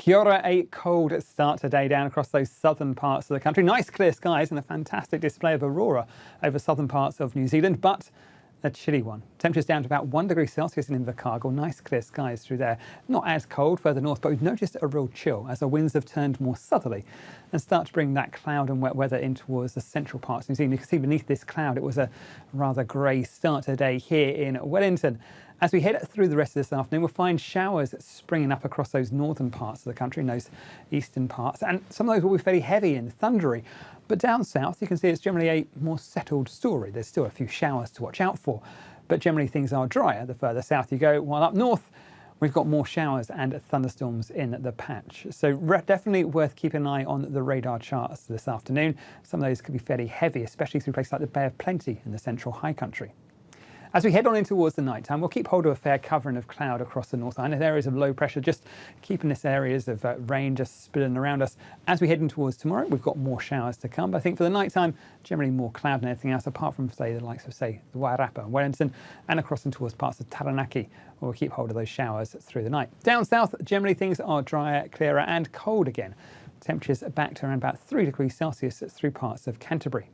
Kia ora, a cold start today down across those southern parts of the country. Nice clear skies and a fantastic display of aurora over southern parts of New Zealand, but a chilly one. Temperatures down to about 1 degree Celsius in Invercargill. Nice clear skies through there. Not as cold further north, but we've noticed a real chill as the winds have turned more southerly and start to bring that cloud and wet weather in towards the central parts of New Zealand. You can see beneath this cloud, it was a rather grey start today here in Wellington. As we head through the rest of this afternoon, we'll find showers springing up across those northern parts of the country and those eastern parts. And some of those will be fairly heavy and thundery. But down south, you can see it's generally a more settled story. There's still a few showers to watch out for, but generally things are drier the further south you go, while up north, we've got more showers and thunderstorms in the patch. So definitely worth keeping an eye on the radar charts this afternoon. Some of those could be fairly heavy, especially through places like the Bay of Plenty in the central high country. As we head on in towards the night time, we'll keep hold of a fair covering of cloud across the North Island. Areas of low pressure, just keeping this areas of rain just spilling around us. As we head in towards tomorrow, we've got more showers to come. But I think for the night time, generally more cloud than anything else, apart from, say, the likes of, say, the Wairarapa and Wellington, and across and towards parts of Taranaki, where we'll keep hold of those showers through the night. Down south, generally things are drier, clearer and cold again. Temperatures are back to around about 3 degrees Celsius through parts of Canterbury.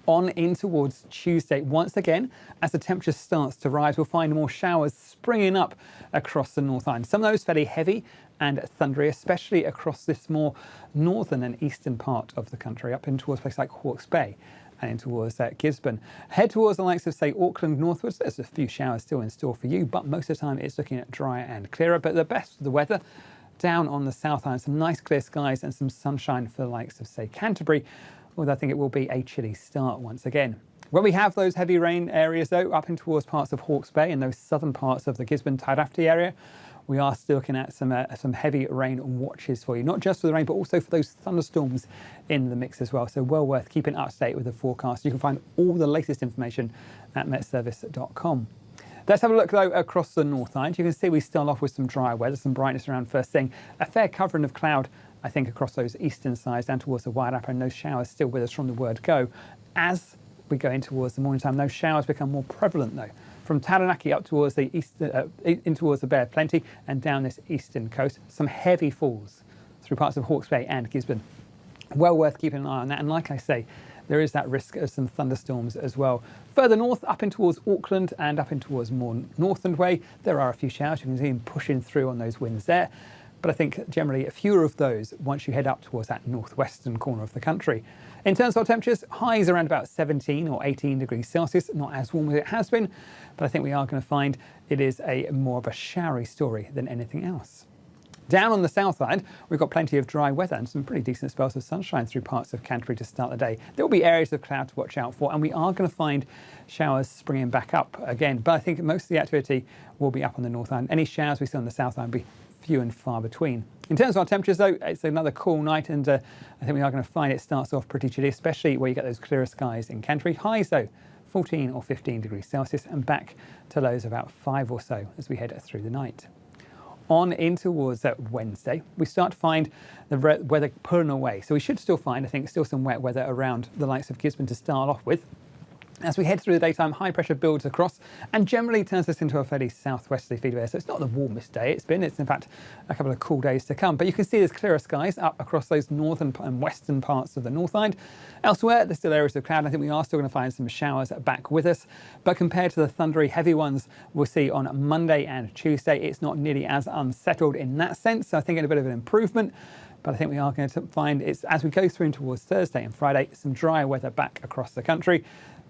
On in towards Tuesday, once again, as the temperature starts to rise, we'll find more showers springing up across the North Island. Some of those fairly heavy and thundery, especially across this more northern and eastern part of the country, up in towards places like Hawke's Bay and in towards Gisborne. Head towards the likes of, say, Auckland northwards. There's a few showers still in store for you, but most of the time it's looking at drier and clearer. But the best of the weather down on the South Island, some nice clear skies and some sunshine for the likes of, say, Canterbury, although I think it will be a chilly start once again. When we have those heavy rain areas, though, up in towards parts of Hawke's Bay and those southern parts of the Gisborne-Tairafti area, we are still looking at some heavy rain watches for you, not just for the rain, but also for those thunderstorms in the mix as well. So well worth keeping up to date with the forecast. You can find all the latest information at metservice.com. Let's have a look, though, across the North Island. You can see we start off with some dry weather, some brightness around first thing, a fair covering of cloud, I think, across those eastern sides down towards the Wairarapa, and those showers still with us from the word go. As we go in towards the morning time, those showers become more prevalent, though, from Taranaki up towards the east, in towards the Bay of Plenty and down this eastern coast. Some heavy falls through parts of Hawke's Bay and Gisborne. Well worth keeping an eye on that. And like I say, there is that risk of some thunderstorms as well. Further north, up in towards Auckland and up in towards more Northland Way, there are a few showers. You can see them pushing through on those winds there. But I think generally fewer of those once you head up towards that northwestern corner of the country. In terms of our temperatures, highs around about 17 or 18 degrees Celsius, not as warm as it has been, but I think we are going to find it is more of a showery story than anything else. Down on the south side, we've got plenty of dry weather and some pretty decent spells of sunshine through parts of Canterbury to start the day. There will be areas of cloud to watch out for, and we are going to find showers springing back up again. But I think most of the activity will be up on the north island. Any showers we see on the south island will be few and far between. In terms of our temperatures, though, it's another cool night, and I think we are going to find it starts off pretty chilly, especially where you get those clearer skies in Canterbury. Highs, though, 14 or 15 degrees Celsius, and back to lows of about 5 or so as we head through the night. On in towards Wednesday, we start to find the weather pulling away. So we should still find, I think, still some wet weather around the likes of Gisborne to start off with. As we head through the daytime, high pressure builds across and generally turns us into a fairly southwesterly feed of air. So it's not the warmest day it's been. It's in fact a couple of cool days to come. But you can see there's clearer skies up across those northern and western parts of the North Island. Elsewhere, there's still areas of cloud. I think we are still going to find some showers back with us. But compared to the thundery, heavy ones we'll see on Monday and Tuesday, it's not nearly as unsettled in that sense. So I think it's a bit of an improvement. But I think we are going to find, as we go through towards Thursday and Friday, some dry weather back across the country.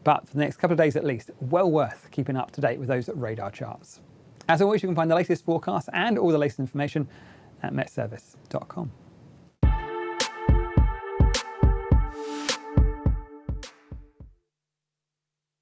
But for the next couple of days at least, well worth keeping up to date with those radar charts. As always, you can find the latest forecast and all the latest information at metservice.com.